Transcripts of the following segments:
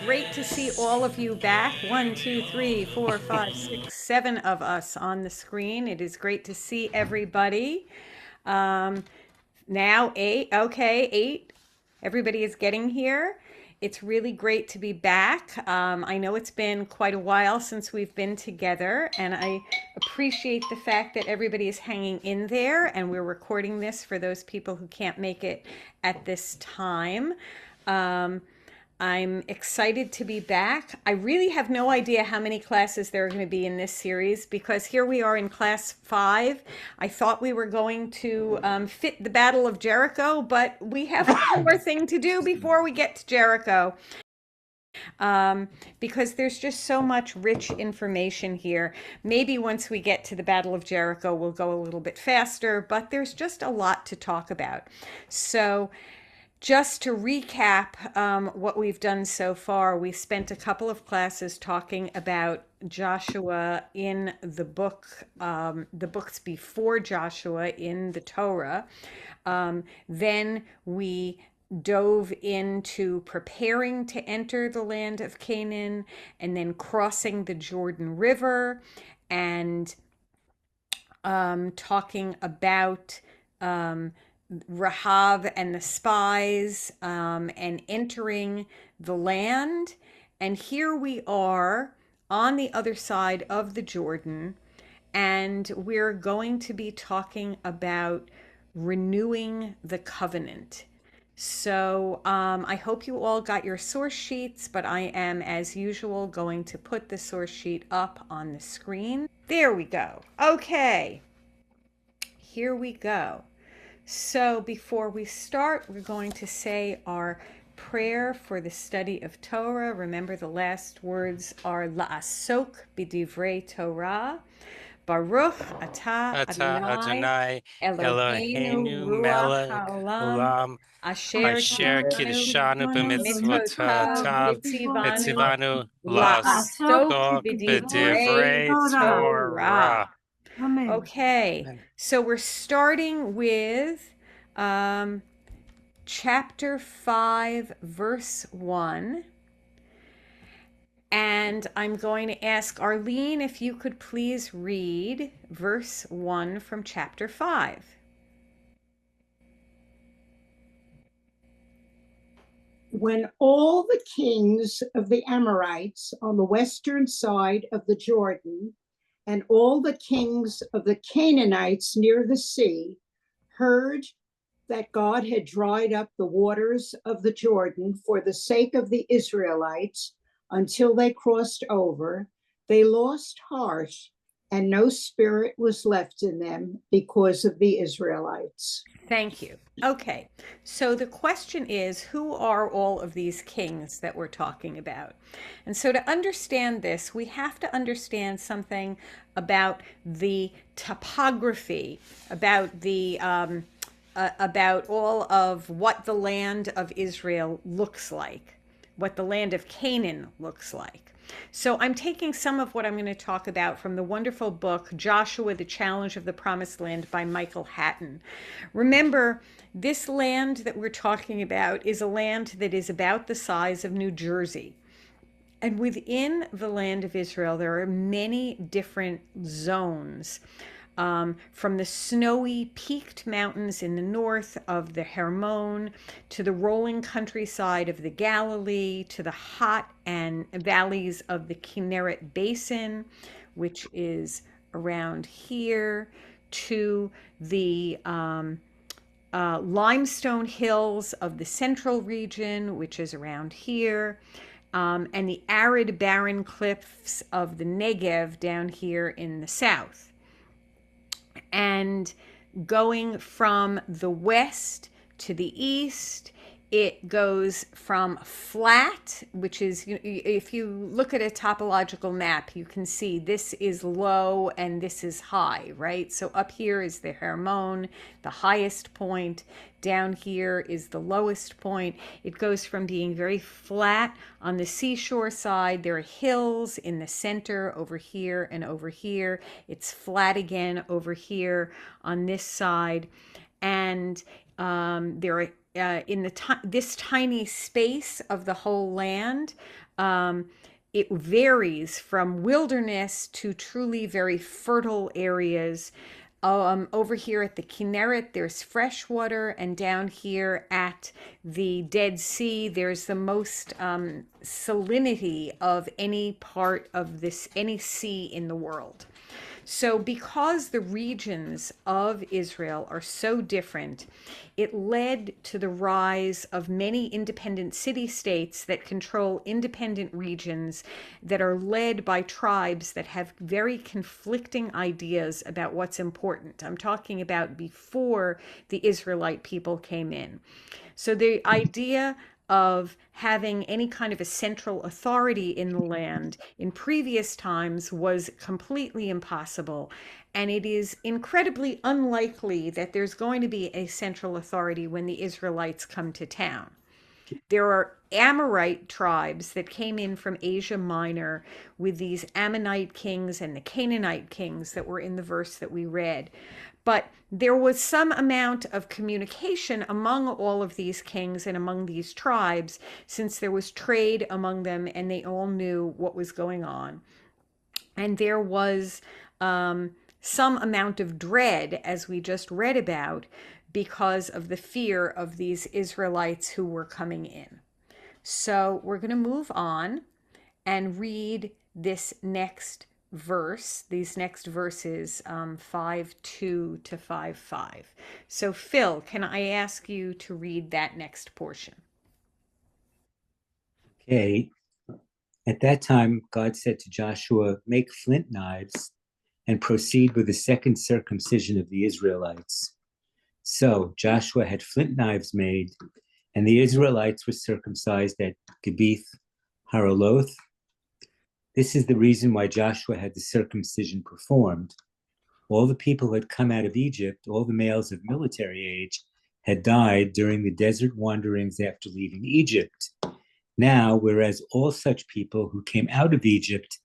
great to see all of you back. 1, 2, 3, 4, 5, 6, 7 of us on the screen. It is great to see everybody. Um, Now eight. Okay, eight. Everybody is getting here. It's really great to be back. I know it's been quite a while since we've been together, and I appreciate the fact that everybody is hanging in there, and we're recording this for those people who can't make it at this time. Um, I'm excited to be back. I really have no idea how many classes there are going to be in this series because here we are in class 5. I thought we were going to fit the Battle of Jericho, but we have one more thing to do before we get to Jericho. Because there's just so much rich information here. Maybe once we get to the Battle of Jericho, we'll go a little bit faster, but there's just a lot to talk about. So, just to recap what we've done so far, we spent a couple of classes talking about Joshua in the books before Joshua in the Torah. Then we dove into preparing to enter the land of Canaan and then crossing the Jordan River and talking about Rahab and the spies and entering the land. And here we are on the other side of the Jordan, and we're going to be talking about renewing the covenant. So I hope you all got your source sheets, but I am, as usual, going to put the source sheet up on the screen. There we go. Okay, here we go. So before we start, we're going to say our prayer for the study of Torah. Remember, the last words are La'asok b'divrei Torah. Baruch atah Adonai Adonai Eloheinu Eloheinu ruach melech haolam olam asher asher kiddushanu kiddushanu mitotav b'mitzvotav v'tzivanu etzivanu la'asok la'asok b'divrei b'divrei Torah. Torah. Okay, so we're starting with chapter 5, verse 1. And I'm going to ask Arlene if you could please read verse 1 from chapter 5. When all the kings of the Amorites on the western side of the Jordan and all the kings of the Canaanites near the sea heard that God had dried up the waters of the Jordan for the sake of the Israelites until they crossed over, they lost heart, and no spirit was left in them because of the Israelites. Thank you. Okay, so the question is, who are all of these kings that we're talking about? And so to understand this, we have to understand something about the topography, about all of what the land of Israel looks like, what the land of Canaan looks like. So I'm taking some of what I'm going to talk about from the wonderful book, Joshua, the Challenge of the Promised Land by Michael Hatton. Remember, this land that we're talking about is a land that is about the size of New Jersey. And within the land of Israel, there are many different zones. From the snowy peaked mountains in the north of the Hermon to the rolling countryside of the Galilee to the hot and valleys of the Kinneret Basin, which is around here, to the limestone hills of the central region, which is around here, and the arid barren cliffs of the Negev down here in the south. And going from the west to the east, it goes from flat, which is, if you look at a topological map, you can see this is low and this is high, right? So up here is the Hermon, the highest point. Down here is the lowest point. It goes from being very flat on the seashore side. There are hills in the center over here and over here. It's flat again over here on this side. And there are in this tiny space of the whole land, It varies from wilderness to truly very fertile areas. Over here at the Kinneret, there's fresh water, and down here at the Dead Sea, there's the most salinity of any part of this, any sea in the world. So, because the regions of Israel are so different, it led to the rise of many independent city states that control independent regions that are led by tribes that have very conflicting ideas about what's important. I'm talking about before the Israelite people came in. So, the idea of having any kind of a central authority in the land in previous times was completely impossible. And it is incredibly unlikely that there's going to be a central authority when the Israelites come to town. There are Amorite tribes that came in from Asia Minor with these Ammonite kings and the Canaanite kings that were in the verse that we read. But there was some amount of communication among all of these kings and among these tribes, since there was trade among them and they all knew what was going on. And there was some amount of dread, as we just read about, because of the fear of these Israelites who were coming in. So we're going to move on and read this next verse, these next verses, 5:2 to 5:5. So, Phil, can I ask you to read that next portion? Okay. At that time, God said to Joshua, "Make flint knives and proceed with the second circumcision of the Israelites." So Joshua had flint knives made, and the Israelites were circumcised at Gibeath Haraloth. This is the reason why Joshua had the circumcision performed. All the people who had come out of Egypt, all the males of military age, had died during the desert wanderings after leaving Egypt. Now, whereas all such people who came out of Egypt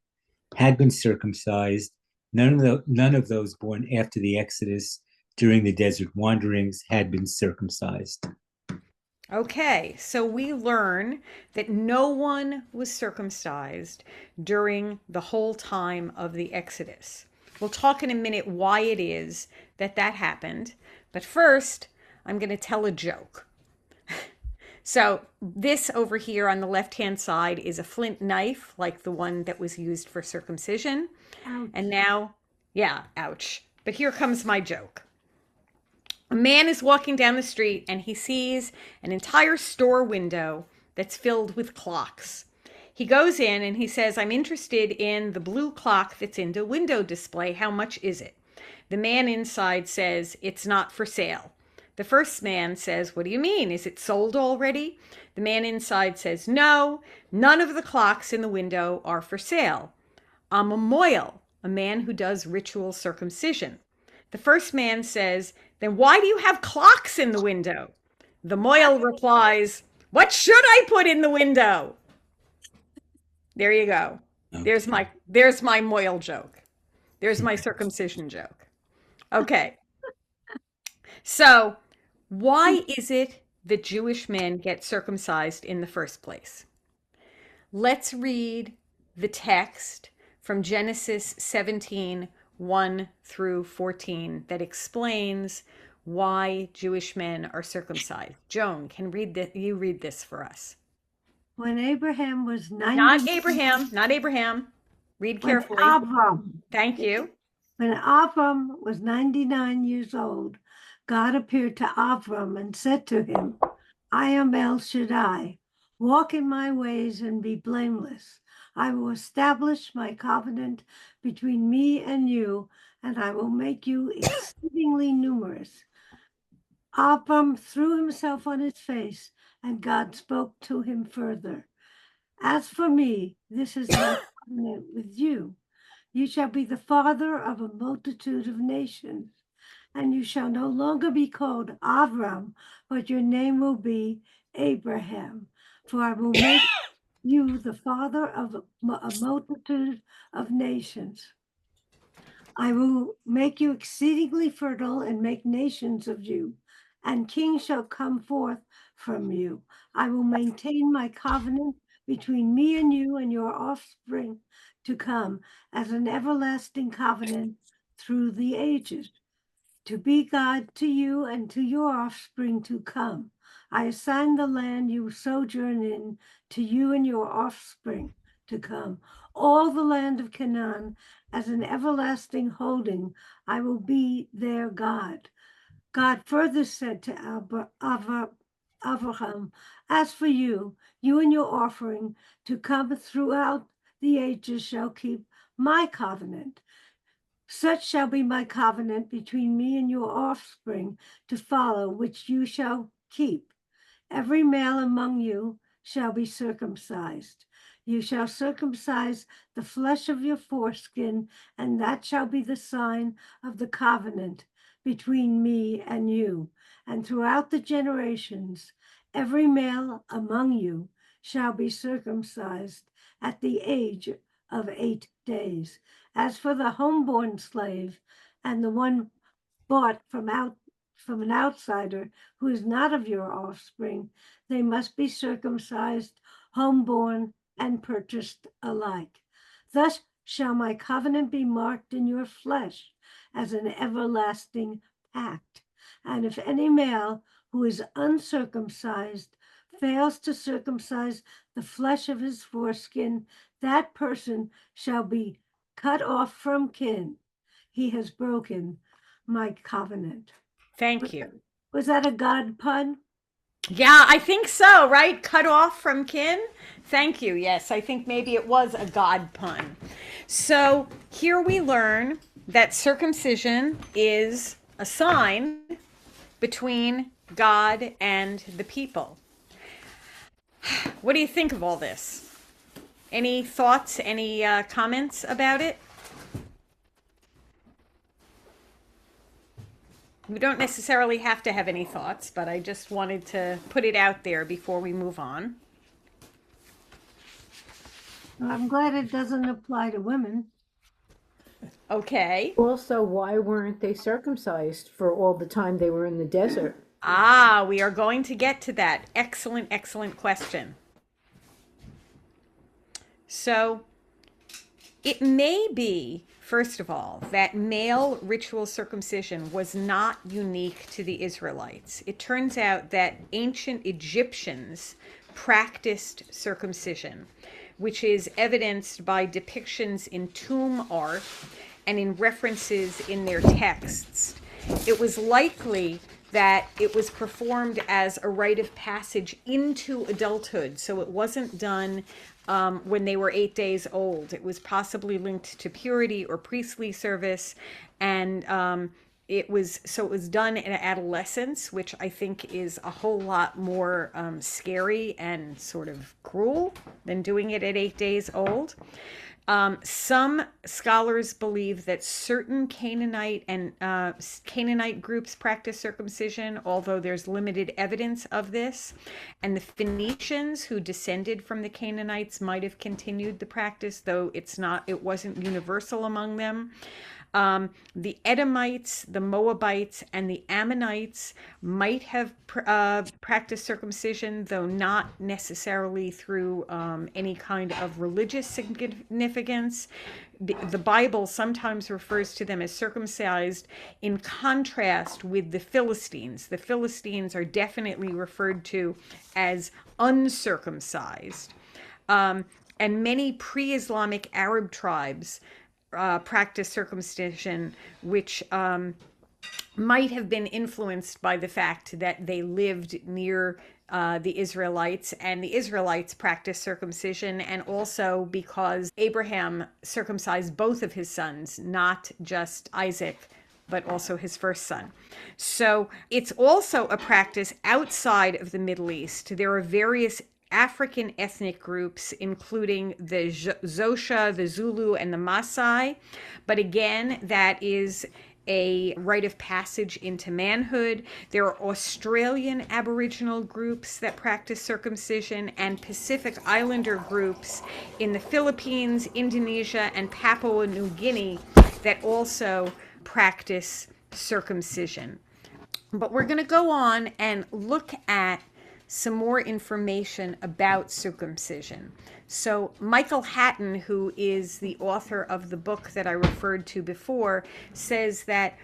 had been circumcised, none of those born after the Exodus during the desert wanderings had been circumcised. Okay, so we learn that no one was circumcised during the whole time of the Exodus. We'll talk in a minute why it is that that happened, but first, I'm going to tell a joke. So, this over here on the left-hand side is a flint knife, like the one that was used for circumcision. Ouch. And now, yeah, ouch. But here comes my joke. A man is walking down the street and he sees an entire store window that's filled with clocks. He goes in and he says, "I'm interested in the blue clock that's in the window display. How much is it?" The man inside says, "It's not for sale." The first man says, "What do you mean? Is it sold already?" The man inside says, "No, none of the clocks in the window are for sale. I'm a moil, a man who does ritual circumcision." The first man says, "Then why do you have clocks in the window?" The moil replies, "What should I put in the window?" There you go. Okay. There's my moil joke. There's my circumcision joke. Okay. So, why is it that Jewish men get circumcised in the first place? Let's read the text from Genesis 17, 1 through 14, that explains why Jewish men are circumcised. Joan, you read this for us? When Abraham was 90, Not Abraham. Read when carefully. Avram, Thank you. when Avram was 99 years old, God appeared to Avram and said to him, "I am El Shaddai. Walk in my ways and be blameless. I will establish my covenant between me and you, and I will make you exceedingly numerous." Avram threw himself on his face, and God spoke to him further. "As for me, this is my covenant with you. You shall be the father of a multitude of nations, and you shall no longer be called Avram, but your name will be Abraham, for I will make you the father of a multitude of nations. I will make you exceedingly fertile and make nations of you, and kings shall come forth from you. I will maintain my covenant between me and you and your offspring to come as an everlasting covenant through the ages, to be God to you and to your offspring to come. I assign the land you sojourn in to you and your offspring to come, all the land of Canaan as an everlasting holding. I will be their God. God further said to Abraham, as for you, you and your offering to come throughout the ages shall keep my covenant. Such shall be my covenant between me and your offspring to follow, which you shall keep. Every male among you shall be circumcised. You shall circumcise the flesh of your foreskin, and that shall be the sign of the covenant between me and you. And throughout the generations, every male among you shall be circumcised at the age of 8 days. As for the homeborn slave and the one bought from an outsider who is not of your offspring, they must be circumcised, homeborn, and purchased alike. Thus shall my covenant be marked in your flesh as an everlasting pact. And if any male who is uncircumcised fails to circumcise the flesh of his foreskin, that person shall be cut off from kin. He has broken my covenant. Thank you. Was that a God pun? Yeah, I think so, right? Cut off from kin. Thank you. Yes, I think maybe it was a God pun. So here we learn that circumcision is a sign between God and the people. What do you think of all this? Any thoughts, any comments about it? We don't necessarily have to have any thoughts, but I just wanted to put it out there before we move on. I'm glad it doesn't apply to women. Okay. Also, why weren't they circumcised for all the time they were in the desert? Ah, we are going to get to that. Excellent, excellent question. So, it may be, first of all, that male ritual circumcision was not unique to the Israelites. It turns out that ancient Egyptians practiced circumcision, which is evidenced by depictions in tomb art and in references in their texts. It was likely that it was performed as a rite of passage into adulthood, so it wasn't done when they were 8 days old. It was possibly linked to purity or priestly service, and it was done in adolescence, which I think is a whole lot more scary and sort of cruel than doing it at 8 days old. Some scholars believe that certain Canaanite groups practice circumcision, although there's limited evidence of this. And the Phoenicians, who descended from the Canaanites, might have continued the practice, though it wasn't universal among them. The Edomites, the Moabites, and the Ammonites might have practiced circumcision, though not necessarily through any kind of religious significance. The Bible sometimes refers to them as circumcised in contrast with the Philistines. The Philistines are definitely referred to as uncircumcised. And many pre-Islamic Arab tribes practice circumcision, which might have been influenced by the fact that they lived near the Israelites, and the Israelites practiced circumcision, and also because Abraham circumcised both of his sons, not just Isaac, but also his first son. So it's also a practice outside of the Middle East. There are various African ethnic groups, including the Xhosa, the Zulu, and the Maasai. But again, that is a rite of passage into manhood. There are Australian Aboriginal groups that practice circumcision, and Pacific Islander groups in the Philippines, Indonesia, and Papua New Guinea that also practice circumcision. But we're going to go on and look at some more information about circumcision. So Michael Hatton, who is the author of the book that I referred to before, says that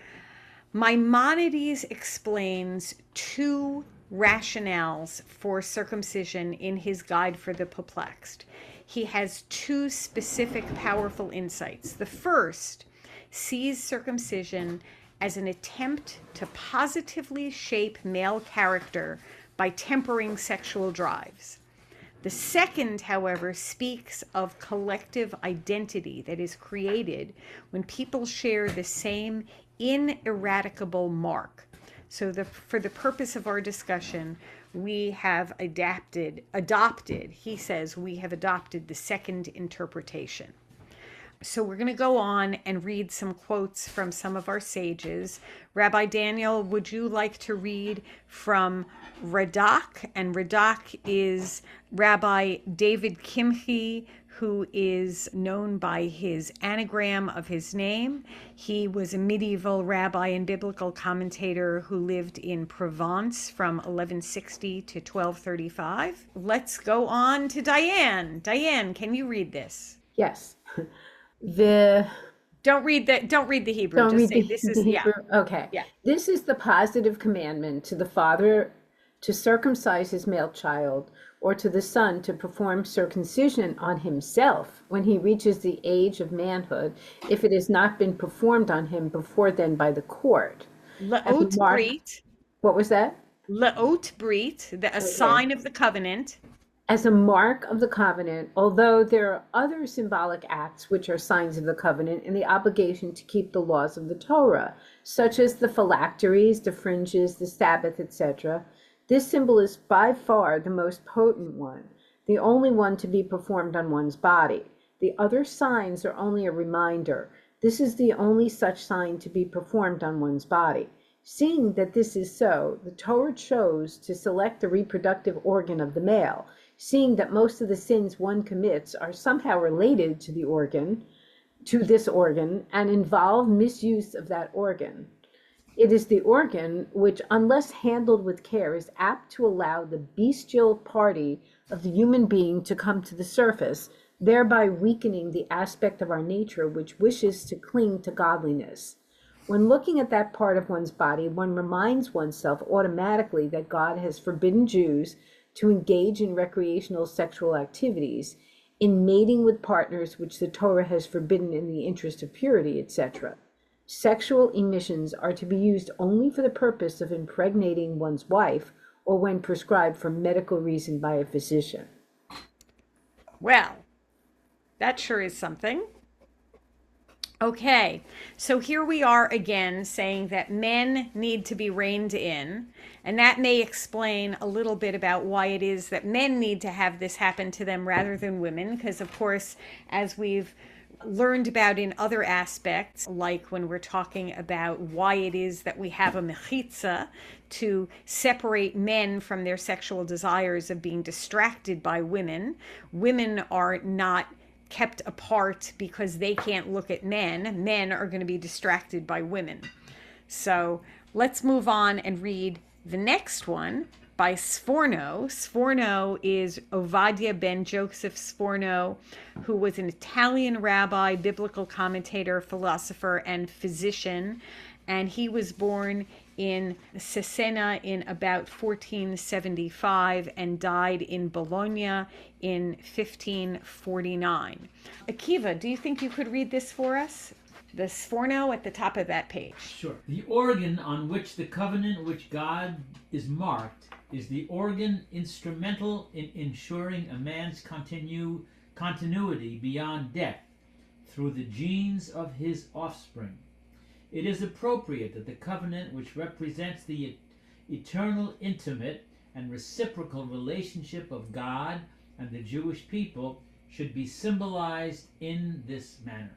Maimonides explains two rationales for circumcision in his Guide for the Perplexed. He has two specific powerful insights. The first sees circumcision as an attempt to positively shape male character by tempering sexual drives. The second, however, speaks of collective identity that is created when people share the same ineradicable mark. So for the purpose of our discussion, we have adopted, he says, we have adopted the second interpretation. So we're going to go on and read some quotes from some of our sages. Rabbi Daniel, would you like to read from Radak? And Radak is Rabbi David Kimchi, who is known by his anagram of his name. He was a medieval rabbi and biblical commentator who lived in Provence from 1160 to 1235. Let's go on to Diane. Diane, can you read this? Yes. Don't read the Hebrew. Don't Just read say the, this the is Hebrew. yeah. Okay. Yeah. This is the positive commandment to the father to circumcise his male child, or to the son to perform circumcision on himself when he reaches the age of manhood, if it has not been performed on him before then by the court. Leot Brit. What was that? Leot Brit, a sign of the covenant. As a mark of the covenant, although there are other symbolic acts which are signs of the covenant and the obligation to keep the laws of the Torah, such as the phylacteries, the fringes, the Sabbath, etc., this symbol is by far the most potent one, the only one to be performed on one's body. The other signs are only a reminder. This is the only such sign to be performed on one's body. Seeing that this is so, the Torah chose to select the reproductive organ of the male, seeing that most of the sins one commits are somehow related to this organ, and involve misuse of that organ. It is the organ which, unless handled with care, is apt to allow the bestial party of the human being to come to the surface, thereby weakening the aspect of our nature which wishes to cling to godliness. When looking at that part of one's body, one reminds oneself automatically that God has forbidden Jews to engage in recreational sexual activities, in mating with partners which the Torah has forbidden in the interest of purity, etc. Sexual emissions are to be used only for the purpose of impregnating one's wife, or when prescribed for medical reason by a physician. Well, that sure is something. Okay, so here we are again saying that men need to be reined in, and that may explain a little bit about why it is that men need to have this happen to them rather than women, because of course, as we've learned about in other aspects, like when we're talking about why it is that we have a mechitza to separate men from their sexual desires of being distracted by women. Women are not kept apart because they can't look at men. Men are going to be distracted by women. So let's move on and read the next one by Sforno. Sforno is Ovadia ben Joseph Sforno, who was an Italian rabbi, biblical commentator, philosopher, and physician. And he was born in Cesena in about 1475 and died in Bologna in 1549. Akiva, do you think you could read this for us? The Sforno at the top of that page. Sure. The organ on which the covenant which God is marked is the organ instrumental in ensuring a man's continuity beyond death through the genes of his offspring. It is appropriate that the covenant which represents the eternal, intimate, and reciprocal relationship of God and the Jewish people should be symbolized in this manner.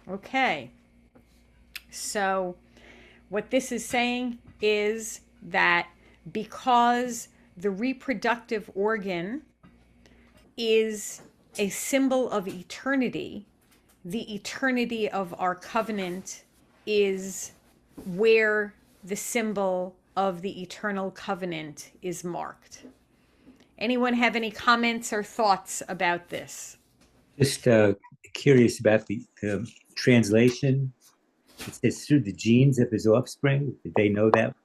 Okay. So what this is saying is that because the reproductive organ is a symbol of eternity, the eternity of our covenant is where the symbol of the eternal covenant is marked. Anyone have any comments or thoughts about this? Just curious about the translation. It says through the genes of his offspring. Did they know that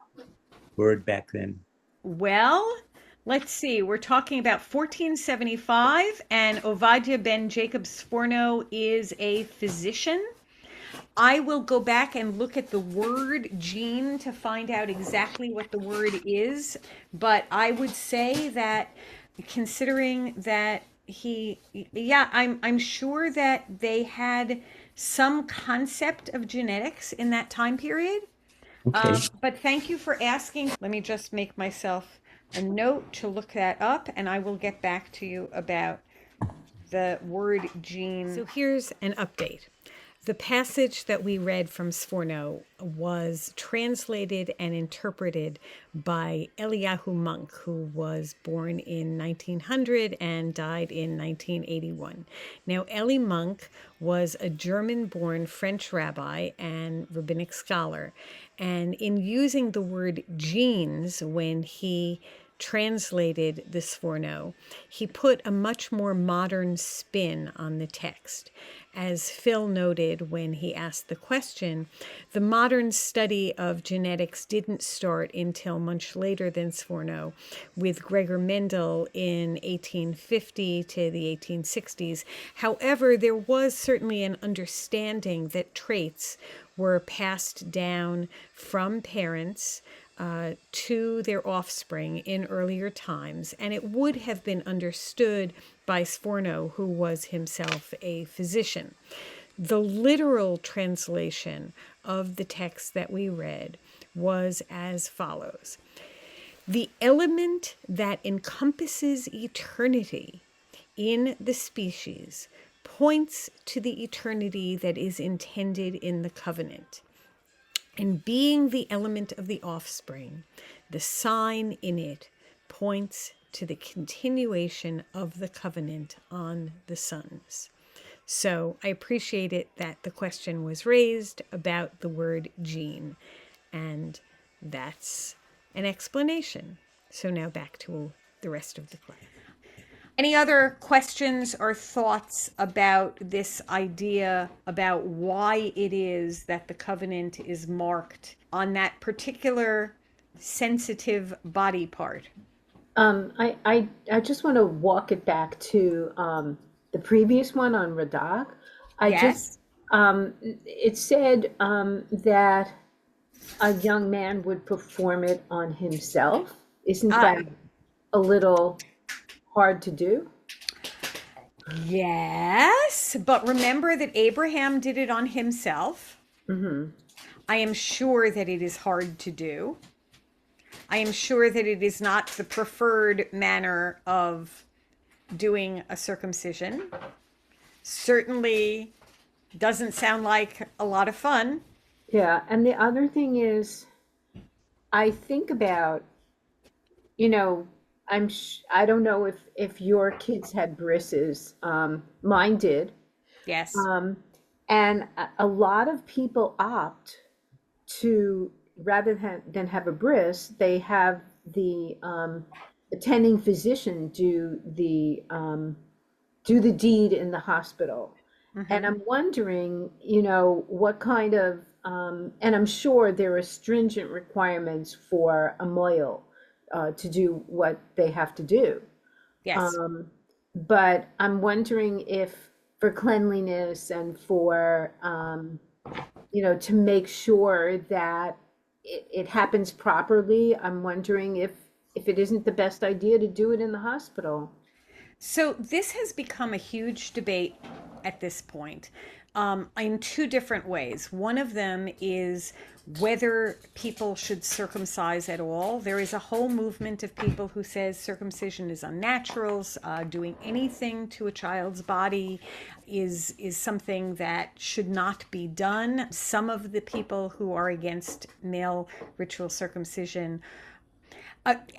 word back then? Well, let's see. We're talking about 1475, and Ovadia ben Jacob Sforno is a physician. I will go back and look at the word gene to find out exactly what the word is. But I would say that considering that I'm sure that they had some concept of genetics in that time period. Okay. But thank you for asking. Let me just make myself a note to look that up, and I will get back to you about the word gene. So here's an update. The passage that we read from Sforno was translated and interpreted by Eliyahu Monk, who was born in 1900 and died in 1981. Now, Eli Monk was a German-born French rabbi and rabbinic scholar, and in using the word genes when he translated the Sforno, he put a much more modern spin on the text. As Phil noted when he asked the question, the modern study of genetics didn't start until much later than Sforno, with Gregor Mendel in 1850 to the 1860s. However, there was certainly an understanding that traits were passed down from parents to their offspring in earlier times, and it would have been understood by Sforno, who was himself a physician. The literal translation of the text that we read was as follows: the element that encompasses eternity in the species points to the eternity that is intended in the covenant. And being the element of the offspring, the sign in it points to the continuation of the covenant on the sons. So I appreciate it that the question was raised about the word gene, and that's an explanation. So now back to the rest of the class. Any other questions or thoughts about this idea about why it is that the covenant is marked on that particular sensitive body part? I just want to walk it back to the previous one on Radak. It said that a young man would perform it on himself. Isn't that a little hard to do? Yes, but remember that Abraham did it on himself. Mm-hmm. I am sure that it is hard to do. I am sure that it is not the preferred manner of doing a circumcision. Certainly doesn't sound like a lot of fun. Yeah, and the other thing is, I think about, I don't know if your kids had brisses. Mine did. Yes. And a lot of people opt to, rather than have a bris, they have the attending physician do the deed in the hospital. Mm-hmm. And I'm wondering, what kind of, and I'm sure there are stringent requirements for a moil to do what they have to do. Yes. But I'm wondering if for cleanliness and for, to make sure that it happens properly, I'm wondering if it isn't the best idea to do it in the hospital. So this has become a huge debate at this point in two different ways. One of them is whether people should circumcise at all. There is a whole movement of people who says circumcision is unnatural. Doing anything to a child's body is something that should not be done. Some of the people who are against male ritual circumcision,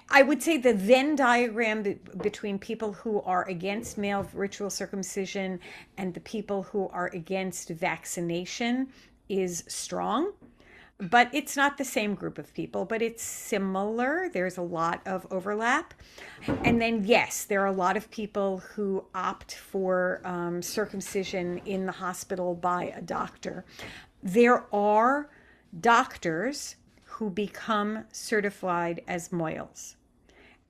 I would say the Venn diagram between people who are against male ritual circumcision and the people who are against vaccination is strong. but it's not the same group of people, but it's similar. There's a lot of overlap. And then, yes, there are a lot of people who opt for circumcision in the hospital by a doctor. There are doctors who become certified as moils,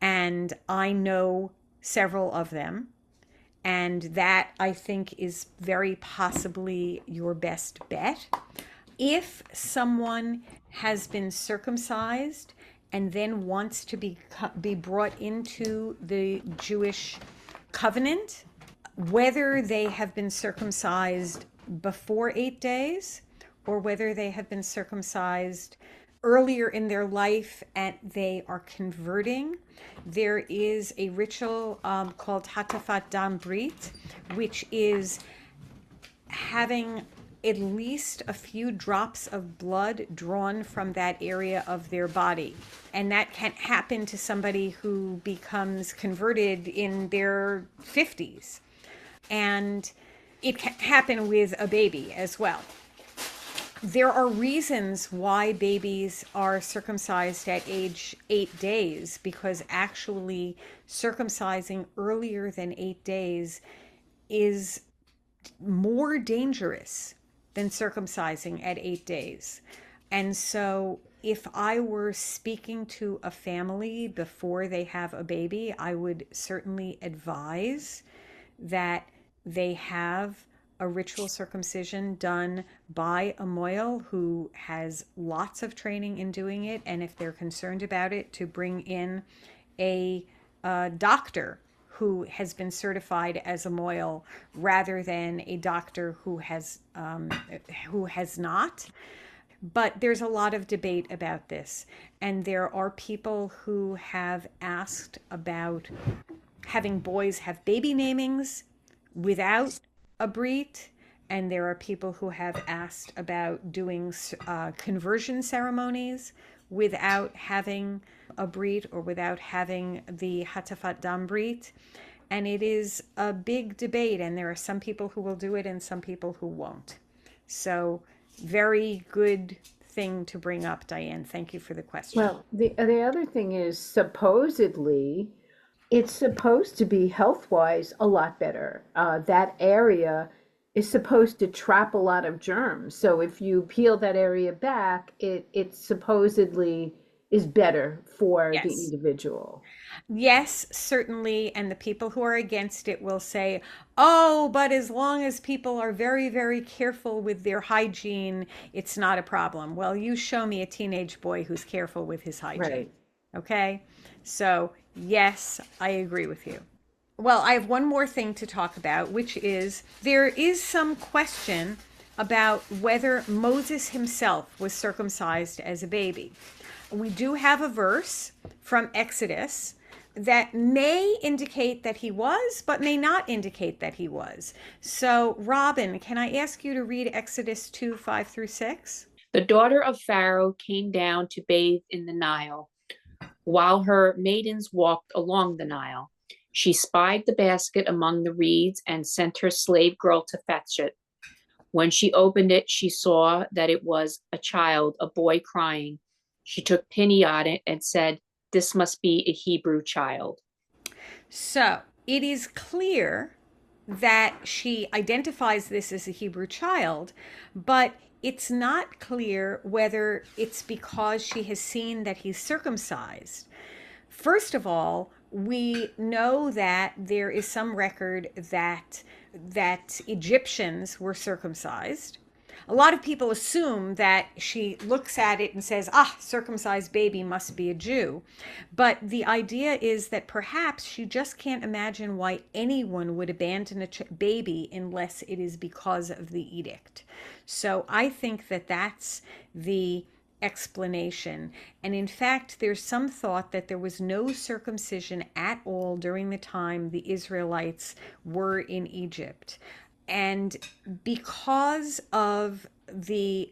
and I know several of them. And that, I think, is very possibly your best bet. If someone has been circumcised and then wants to be brought into the Jewish covenant, whether they have been circumcised before 8 days or whether they have been circumcised earlier in their life and they are converting, there is a ritual called Hatafat Dam Brit, which is having at least a few drops of blood drawn from that area of their body. And that can happen to somebody who becomes converted in their 50s. And it can happen with a baby as well. There are reasons why babies are circumcised at age 8 days, because actually circumcising earlier than 8 days is more dangerous than circumcising at 8 days. And so if I were speaking to a family before they have a baby, I would certainly advise that they have a ritual circumcision done by a moil who has lots of training in doing it. And if they're concerned about it, to bring in a doctor who has been certified as a moil rather than a doctor who has not. But there's a lot of debate about this. And there are people who have asked about having boys have baby namings without a brit, and there are people who have asked about doing conversion ceremonies without having a brit or without having the Hatafat Dam Brit. And it is a big debate, and there are some people who will do it and some people who won't. So very good thing to bring up, Diane. Thank you for the question. Well, the other thing is, supposedly it's supposed to be health-wise a lot better. That area is supposed to trap a lot of germs. So if you peel that area back, it supposedly is better for the Yes. individual. Yes, certainly. And the people who are against it will say, oh, but as long as people are very, very careful with their hygiene, it's not a problem. Well, you show me a teenage boy who's careful with his hygiene. Right. Okay? So, yes, I agree with you. Well, I have one more thing to talk about, which is there is some question about whether Moses himself was circumcised as a baby. We do have a verse from Exodus that may indicate that he was, but may not indicate that he was. So, Robin, can I ask you to read Exodus 2, 5 through 6? The daughter of Pharaoh came down to bathe in the Nile, while her maidens walked along the Nile. She spied the basket among the reeds and sent her slave girl to fetch it. When she opened it, she saw that it was a child, a boy crying. She took pity on it and said, "This must be a Hebrew child." So it is clear that she identifies this as a Hebrew child, but it's not clear whether it's because she has seen that he's circumcised. First of all, we know that there is some record that Egyptians were circumcised. A lot of people assume that she looks at it and says, circumcised baby must be a Jew. But the idea is that perhaps she just can't imagine why anyone would abandon a baby unless it is because of the edict. So I think that that's the explanation. And in fact, there's some thought that there was no circumcision at all during the time the Israelites were in Egypt. And because of doing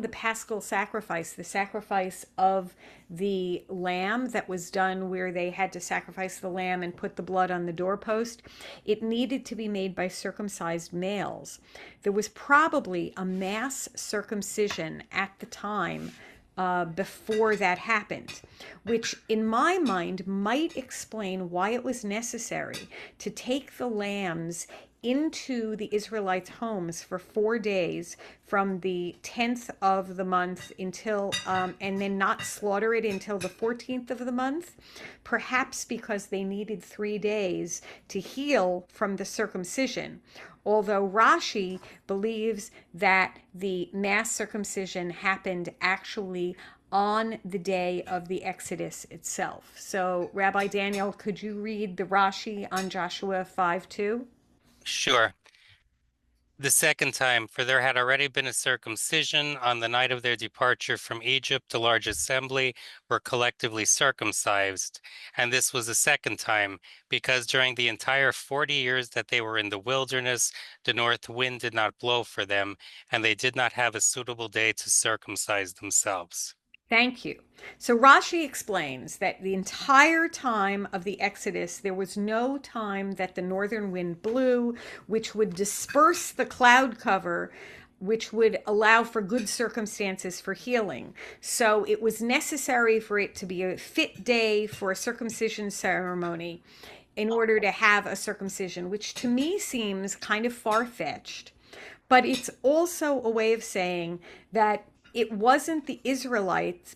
the paschal sacrifice, the sacrifice of the lamb that was done where they had to sacrifice the lamb and put the blood on the doorpost, it needed to be made by circumcised males. There was probably a mass circumcision at the time before that happened, which in my mind might explain why it was necessary to take the lambs into the Israelites' homes for 4 days from the 10th of the month until, and then not slaughter it until the 14th of the month, perhaps because they needed 3 days to heal from the circumcision. Although Rashi believes that the mass circumcision happened actually on the day of the Exodus itself. So, Rabbi Daniel, could you read the Rashi on Joshua 5:2? Sure. The second time, for there had already been a circumcision on the night of their departure from Egypt, the large assembly were collectively circumcised. And this was the second time, because during the entire 40 years that they were in the wilderness, the north wind did not blow for them, and they did not have a suitable day to circumcise themselves. Thank you. So Rashi explains that the entire time of the Exodus, there was no time that the northern wind blew, which would disperse the cloud cover, which would allow for good circumstances for healing. So it was necessary for it to be a fit day for a circumcision ceremony in order to have a circumcision, which to me seems kind of far-fetched. But it's also a way of saying that it wasn't the Israelites,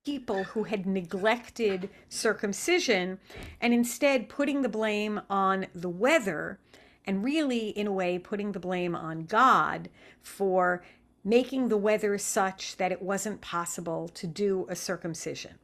people who had neglected circumcision, and instead putting the blame on the weather, and really, in a way, putting the blame on God for making the weather such that it wasn't possible to do a circumcision.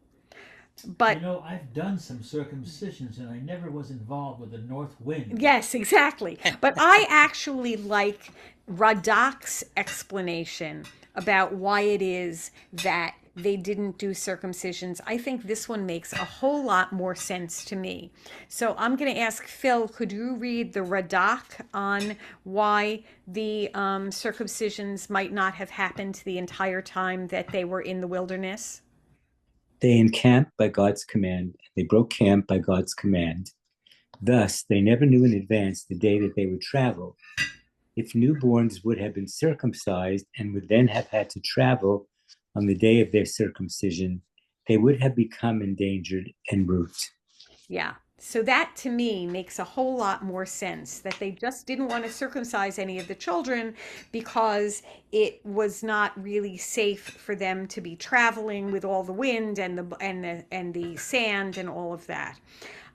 But I've done some circumcisions and I never was involved with the north wind. Yes, exactly. But I actually like Radak's explanation about why it is that they didn't do circumcisions. I think this one makes a whole lot more sense to me. So I'm going to ask Phil, could you read the Radak on why the circumcisions might not have happened the entire time that they were in the wilderness? They encamped by God's command. They broke camp by God's command. Thus, they never knew in advance the day that they would travel. If newborns would have been circumcised and would then have had to travel on the day of their circumcision, they would have become endangered en route. Yeah. So that to me makes a whole lot more sense, that they just didn't want to circumcise any of the children because it was not really safe for them to be traveling with all the wind and the sand and all of that.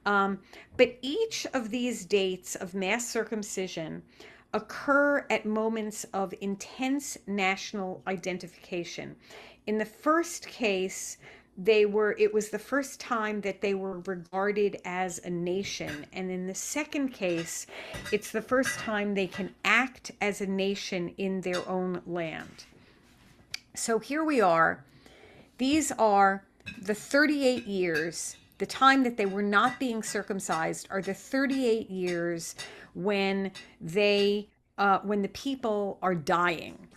But each of these dates of mass circumcision occur at moments of intense national identification. In the first case, it was the first time that they were regarded as a nation. And in the second case, it's the first time they can act as a nation in their own land. So here we are. These are the 38 years, the time that they were not being circumcised are the 38 years when the people are dying.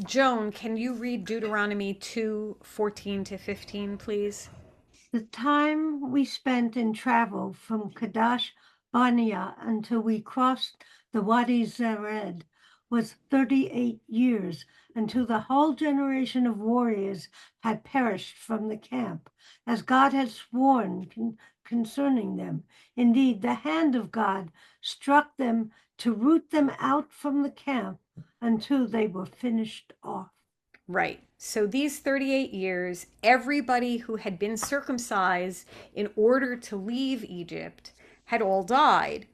Joan, can you read Deuteronomy 2:14-15, please? The time we spent in travel from Kadesh Barnea until we crossed the Wadi Zered was 38 years, until the whole generation of warriors had perished from the camp, as God had sworn concerning them. Indeed, the hand of God struck them to root them out from the camp until they were finished off. Right. So these 38 years, everybody who had been circumcised in order to leave Egypt had all died.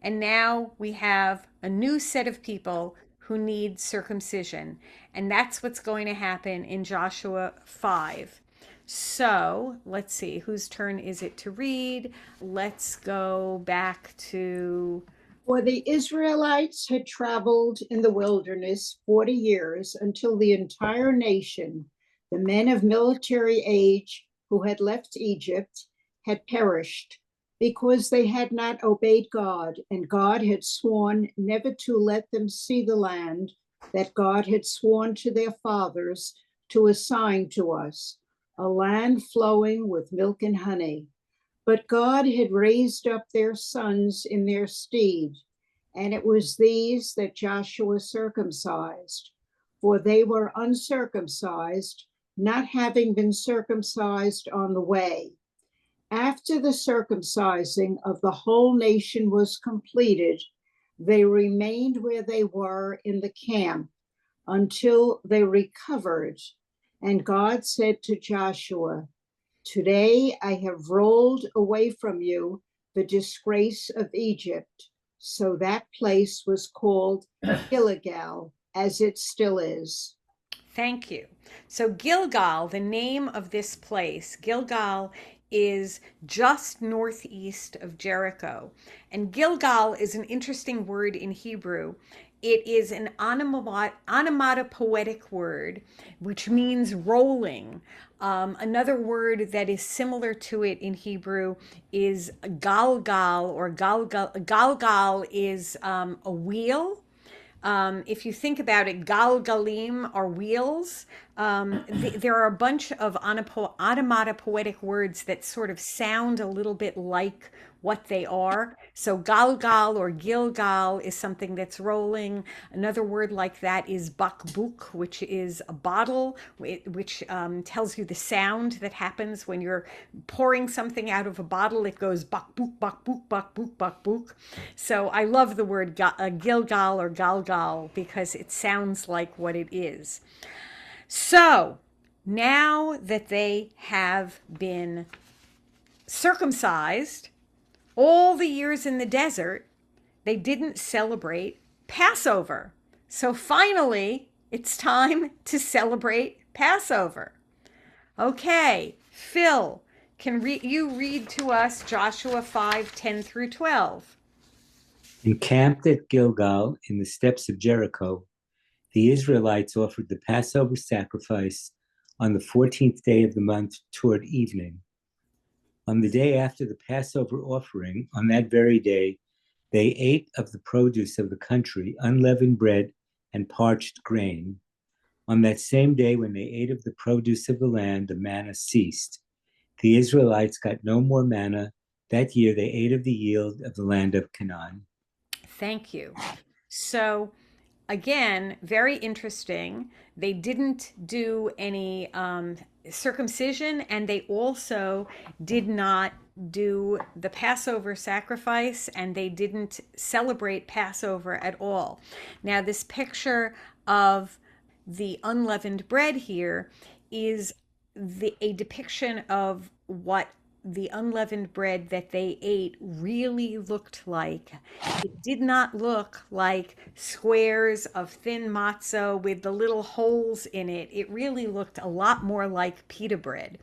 And now we have a new set of people who need circumcision. And that's what's going to happen in Joshua 5. So let's see, whose turn is it to read? Let's go back to... For the Israelites had traveled in the wilderness 40 years until the entire nation, the men of military age who had left Egypt, had perished because they had not obeyed God, and God had sworn never to let them see the land that God had sworn to their fathers to assign to us, a land flowing with milk and honey. But God had raised up their sons in their stead, and it was these that Joshua circumcised, for they were uncircumcised, not having been circumcised on the way. After the circumcising of the whole nation was completed, they remained where they were in the camp until they recovered. And God said to Joshua, "Today I have rolled away from you the disgrace of Egypt." So that place was called Gilgal, as it still is. Thank you. So Gilgal, the name of this place, Gilgal is just northeast of Jericho. And Gilgal is an interesting word in Hebrew. It is an onomatopoetic word, which means rolling. Another word that is similar to it in Hebrew is galgal, or galgal. Galgal is a wheel. If you think about it, galgalim are wheels. There are a bunch of onomatopoetic words that sort of sound a little bit like what they are. So galgal or gilgal is something that's rolling. Another word like that is bakbuk, which is a bottle, which tells you the sound that happens when you're pouring something out of a bottle. It goes bakbuk, bakbuk, bakbuk, bakbuk. So I love the word gilgal or galgal because it sounds like what it is. So now that they have been circumcised, all the years in the desert, they didn't celebrate Passover. So finally, it's time to celebrate Passover. Okay, Phil, can you read to us Joshua 5:10 through 12? Encamped at Gilgal in the steps of Jericho, the Israelites offered the Passover sacrifice on the 14th day of the month toward evening. On the day after the Passover offering, on that very day, they ate of the produce of the country, unleavened bread and parched grain. On that same day, when they ate of the produce of the land, the manna ceased. The Israelites got no more manna. That year, they ate of the yield of the land of Canaan. Thank you. So, again, very interesting. They didn't do any circumcision, and they also did not do the Passover sacrifice, and they didn't celebrate Passover at all. Now, this picture of the unleavened bread here is a depiction of what the unleavened bread that they ate really looked like. It did not look like squares of thin matzah with the little holes in it. It really looked a lot more like pita bread.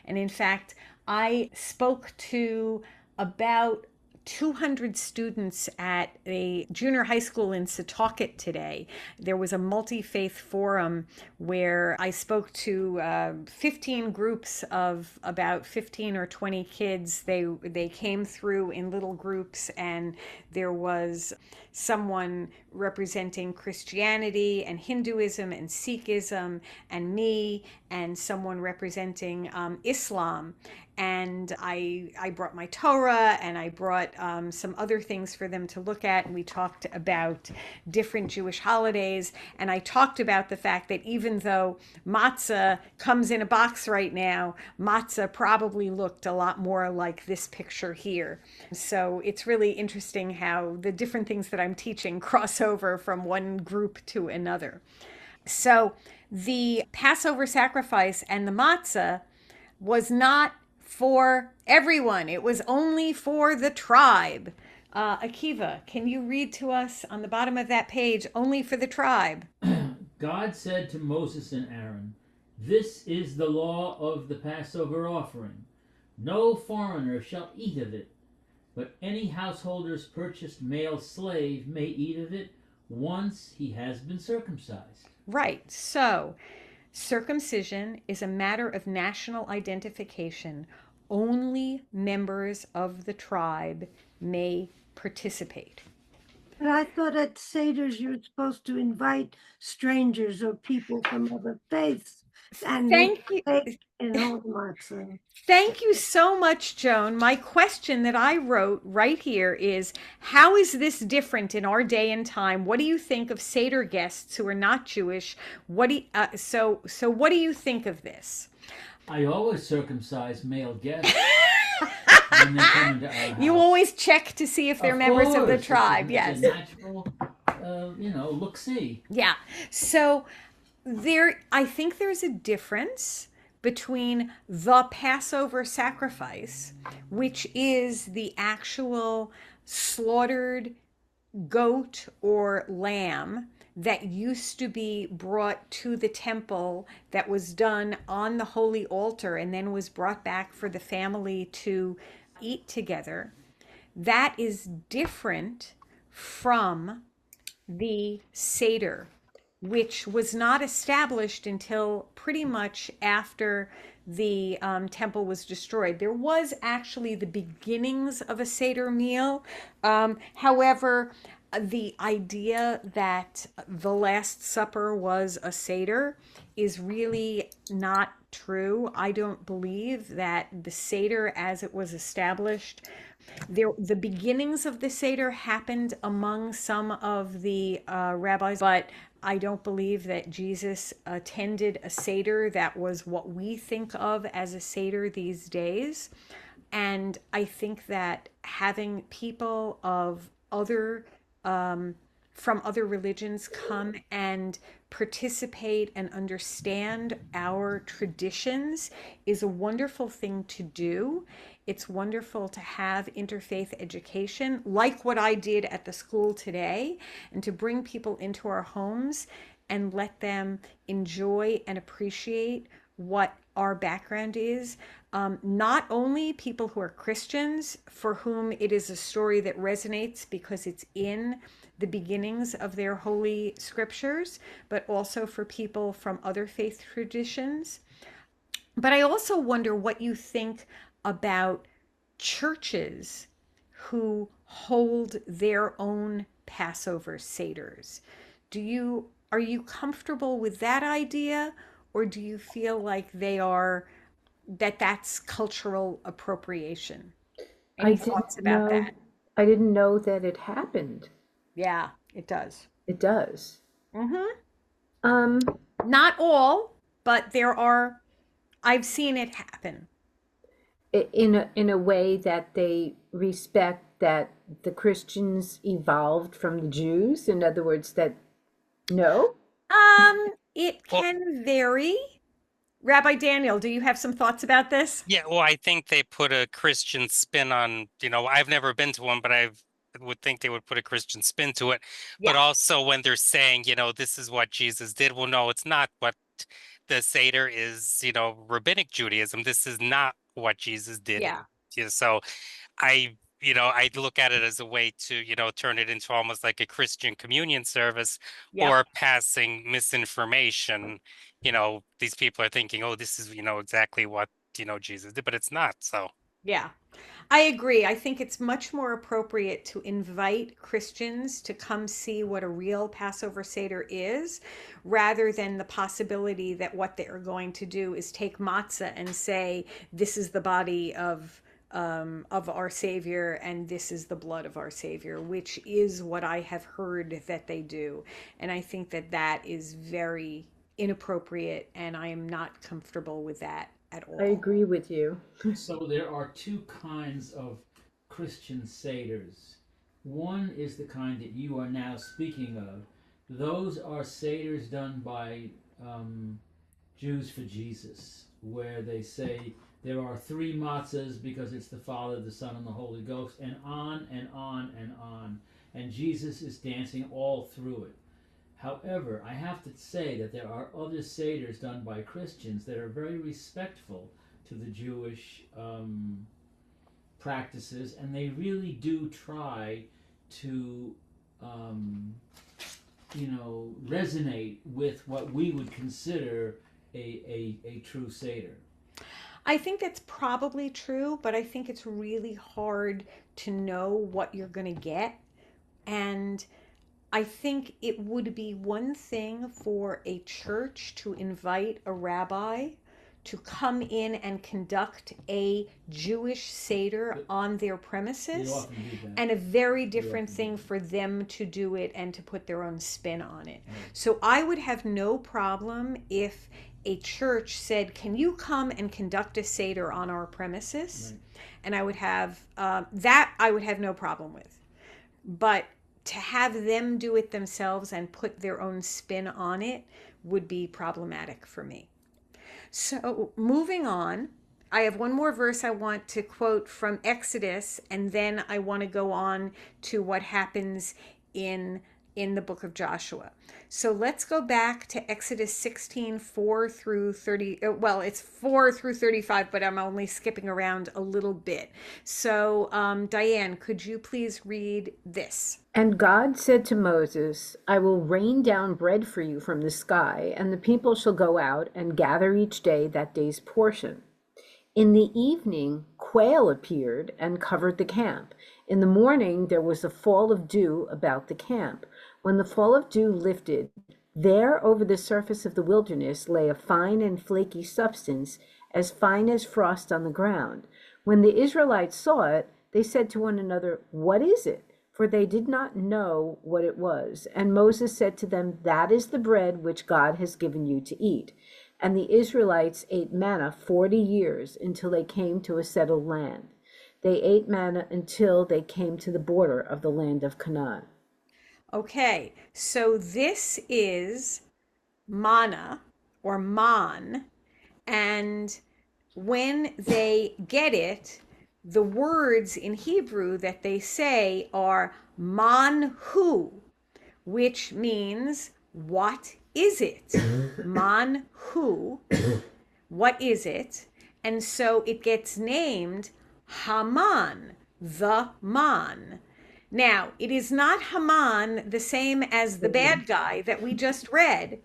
And in fact, I spoke to about 200 students at a junior high school in Setauket today. There was a multi-faith forum where I spoke to 15 groups of about 15 or 20 kids. They came through in little groups, and there was someone representing Christianity and Hinduism and Sikhism and me, and someone representing Islam. And I brought my Torah, and I brought some other things for them to look at. And we talked about different Jewish holidays. And I talked about the fact that even though matzah comes in a box right now, matzah probably looked a lot more like this picture here. So it's really interesting how the different things that I'm teaching cross over from one group to another. So the Passover sacrifice and the matzah was not for everyone. It was only for the tribe. Akiva, can you read to us on the bottom of that page, only for the tribe? God said to Moses and Aaron, "This is the law of the Passover offering. No foreigner shall eat of it, but any householder's purchased male slave may eat of it once he has been circumcised." Right. So, circumcision is a matter of national identification. Only members of the tribe may participate. But I thought at Seder's you're supposed to invite strangers or people from other faiths and Thank you. take and hold matzah. Thank you so much, Joan. My question that I wrote right here is, how is this different in our day and time? What do you think of Seder guests who are not Jewish? What do you, so what do you think of this? I always circumcise male guests when they come into our house. You always check to see if they're members of the course, tribe. it's Yes. a natural, look-see. Yeah. So I think there's a difference between the Passover sacrifice, which is the actual slaughtered goat or lamb that used to be brought to the temple, that was done on the holy altar and then was brought back for the family to eat together. That is different from the Seder, which was not established until pretty much after the temple was destroyed. There was actually the beginnings of a Seder meal. However, the idea that the Last Supper was a Seder is really not true. I don't believe that the Seder as it was established, the beginnings of the Seder happened among some of the rabbis, but I don't believe that Jesus attended a Seder that was what we think of as a Seder these days. And I think that having people of other from other religions come and participate and understand our traditions is a wonderful thing to do. It's wonderful to have interfaith education, like what I did at the school today, and to bring people into our homes and let them enjoy and appreciate what our background is. Not only people who are Christians, for whom it is a story that resonates because it's in the beginnings of their holy scriptures, but also for people from other faith traditions. But I also wonder what you think about churches who hold their own Passover Seders. Are you comfortable with that idea, or do you feel like that's cultural appropriation? Any thoughts about that? I didn't know that it happened. Yeah, it does. It does. Mm-hmm. Not all, but I've seen it happen. In a way that they respect that the Christians evolved from the Jews. In other words, that no? It can vary. Rabbi Daniel, do you have some thoughts about this? Yeah, well, I think they put a Christian spin on, I've never been to one, but I would think they would put a Christian spin to it. But also when they're saying, this is what Jesus did. Well, no, it's not what the Seder is, rabbinic Judaism. This is not what Jesus did. Yeah. So I look at it as a way to, turn it into almost like a Christian communion service or passing misinformation. These people are thinking, oh, this is, exactly what, Jesus did, but it's not. So. Yeah, I agree. I think it's much more appropriate to invite Christians to come see what a real Passover Seder is, rather than the possibility that what they are going to do is take matzah and say, this is the body of our Savior and this is the blood of our Savior, which is what I have heard that they do. And I think that is very inappropriate, and I am not comfortable with that at all. I agree with you. So there are two kinds of Christian Seders. One is the kind that you are now speaking of. Those are Seders done by Jews for Jesus, where they say there are three matzahs because it's the Father, the Son, and the Holy Ghost, and on and on and on. And Jesus is dancing all through it. However, I have to say that there are other Seders done by Christians that are very respectful to the Jewish practices, and they really do try to, resonate with what we would consider a true Seder. I think that's probably true, but I think it's really hard to know what you're going to get And I think it would be one thing for a church to invite a rabbi to come in and conduct a Jewish Seder on their premises, and a very different thing for them to do it and to put their own spin on it. So I would have no problem if a church said, can you come and conduct a Seder on our premises? And I would have that I would have no problem with. But to have them do it themselves and put their own spin on it would be problematic for me. So moving on, I have one more verse I want to quote from Exodus, and then I want to go on to what happens in the book of Joshua. So let's go back to Exodus 16, 4 through 30. Well, it's 4 through 35, but I'm only skipping around a little bit. So Diane, could you please read this? And God said to Moses, I will rain down bread for you from the sky, and the people shall go out and gather each day that day's portion. In the evening, quail appeared and covered the camp. In the morning, there was a fall of dew about the camp. When the fall of dew lifted, there over the surface of the wilderness lay a fine and flaky substance, as fine as frost on the ground. When the Israelites saw it, they said to one another, what is it? For they did not know what it was. And Moses said to them, that is the bread which God has given you to eat. And the Israelites ate manna 40 years until they came to a settled land. They ate manna until they came to the border of the land of Canaan. Okay, so this is manna or man, and when they get it, the words in Hebrew that they say are manhu, which means what is it? Manhu, what is it? And so it gets named Haman, the man. Now, it is not Haman, the same as the bad guy that we just read,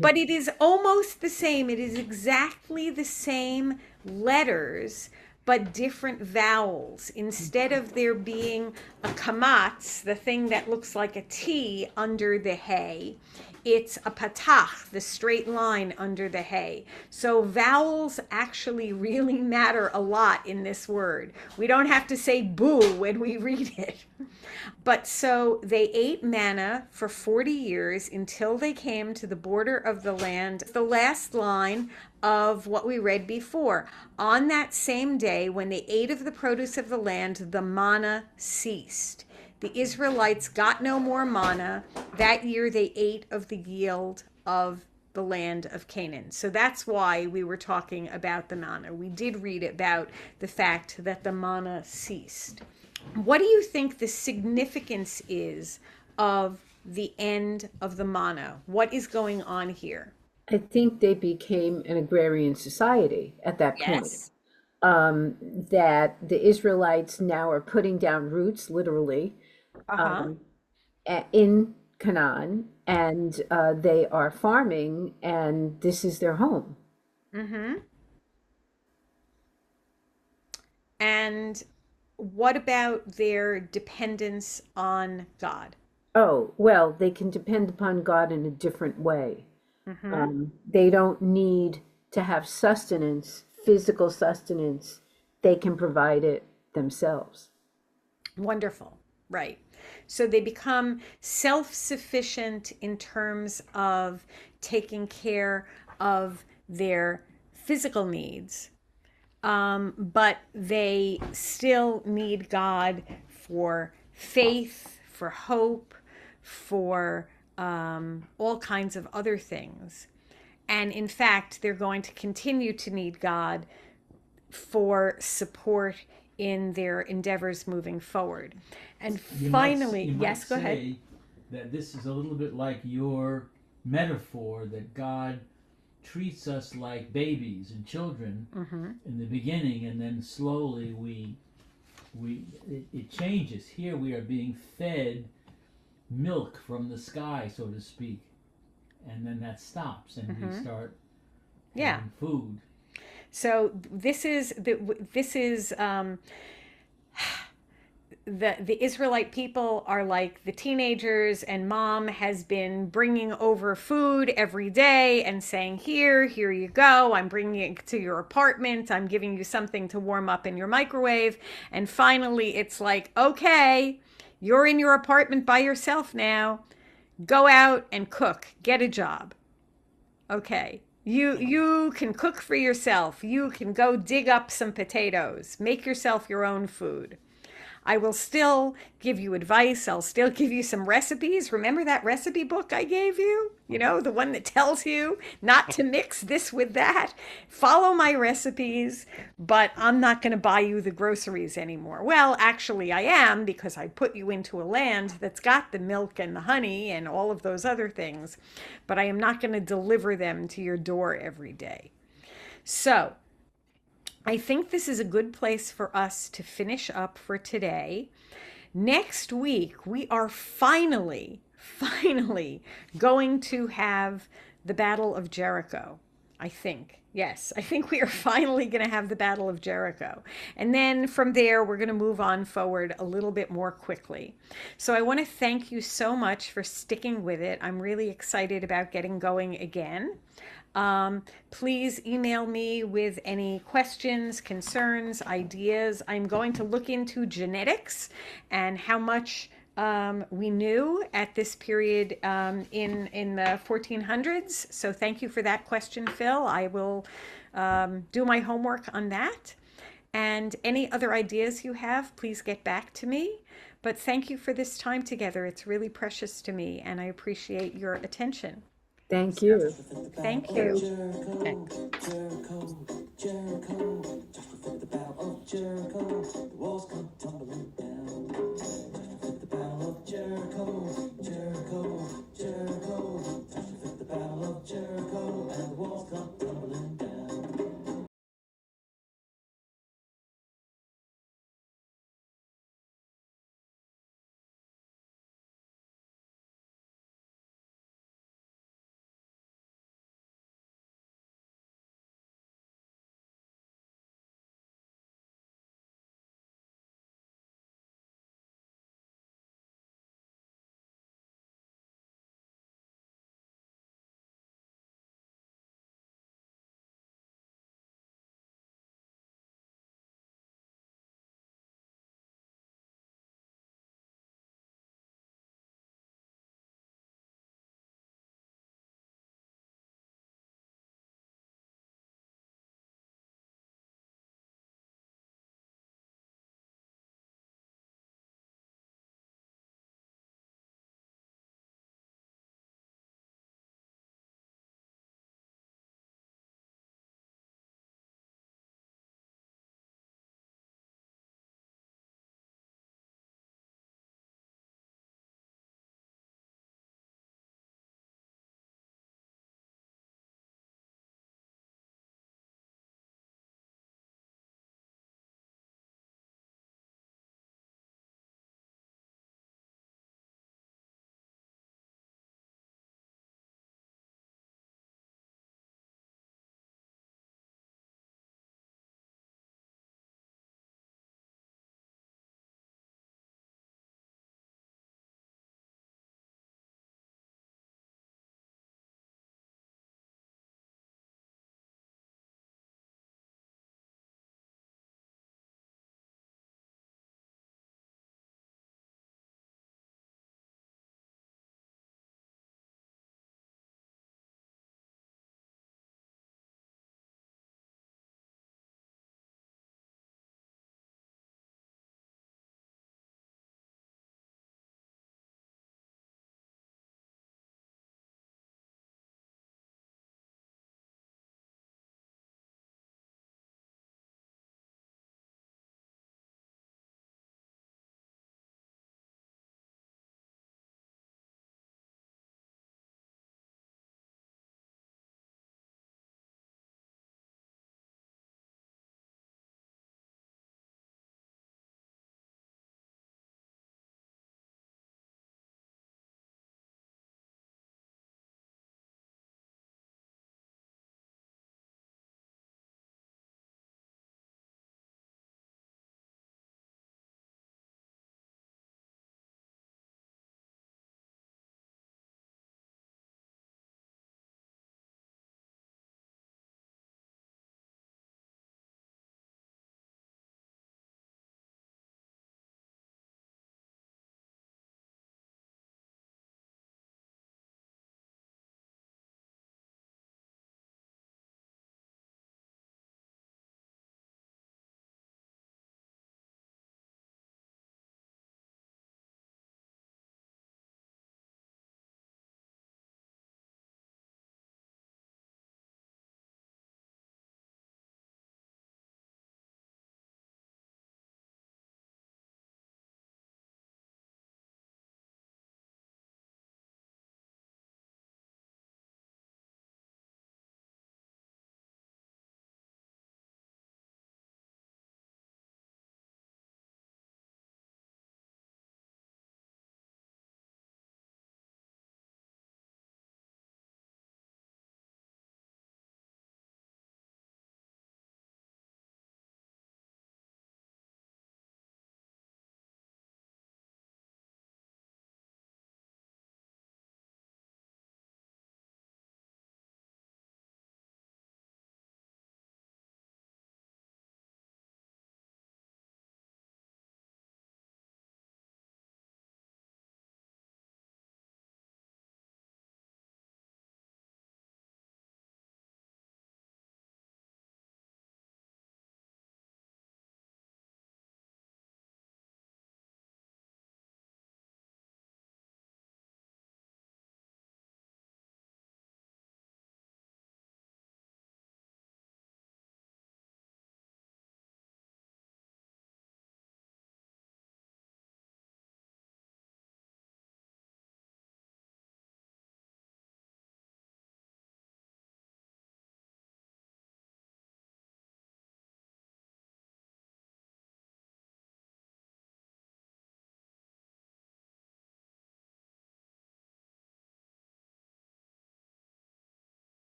but it is almost the same. It is exactly the same letters, but different vowels. Instead of there being a kamatz, the thing that looks like a T under the hay, it's a patach, the straight line under the hay. So vowels actually really matter a lot in this word. We don't have to say boo when we read it. But so they ate manna for 40 years until they came to the border of the land. The last line of what we read before. On that same day, when they ate of the produce of the land, the manna ceased. The Israelites got no more manna. That year they ate of the yield of the land of Canaan. So that's why we were talking about the manna. We did read about the fact that the manna ceased. What do you think the significance is of the end of the manna? What is going on here? I think they became an agrarian society at that point. Yes. That the Israelites now are putting down roots, literally, in Canaan, and they are farming, and this is their home. Mm-hmm. And what about their dependence on God? Oh, well, they can depend upon God in a different way. Mm-hmm. They don't need to have sustenance, physical sustenance. They can provide it themselves. Wonderful. Right. So they become self-sufficient in terms of taking care of their physical needs, but they still need God for faith, for hope, for all kinds of other things. And in fact, they're going to continue to need God for support in their endeavors moving forward. And finally, yes, go ahead. That this is a little bit like your metaphor that God treats us like babies and children in the beginning, and then slowly it changes. Here we are being fed milk from the sky, so to speak, and then that stops, and we start having food. the Israelite people are like the teenagers, and mom has been bringing over food every day and saying, here you go. I'm bringing it to your apartment. I'm giving you something to warm up in your microwave. And finally, it's like, okay, you're in your apartment by yourself now. Go out and cook. Get a job. Okay. You can cook for yourself. You can go dig up some potatoes. Make yourself your own food. I will still give you advice. I'll still give you some recipes. Remember that recipe book I gave you? You know, the one that tells you not to mix this with that. Follow my recipes, but I'm not going to buy you the groceries anymore. Well, actually, I am, because I put you into a land that's got the milk and the honey and all of those other things, but I am not going to deliver them to your door every day. So, I think this is a good place for us to finish up for today. Next week, we are finally going to have the Battle of Jericho, I think. Yes, I think we are finally going to have the Battle of Jericho. And then from there, we're going to move on forward a little bit more quickly. So I want to thank you so much for sticking with it. I'm really excited about getting going again. Please email me with any questions, concerns, ideas. I'm going to look into genetics and how much we knew at this period in the 1400s. So thank you for that question, Phil. I will do my homework on that. And any other ideas you have, please get back to me. But thank you for this time together. It's really precious to me, and I appreciate your attention. Thank you. Thank you. Jericho, Jericho, just before the battle of Jericho, the walls come tumbling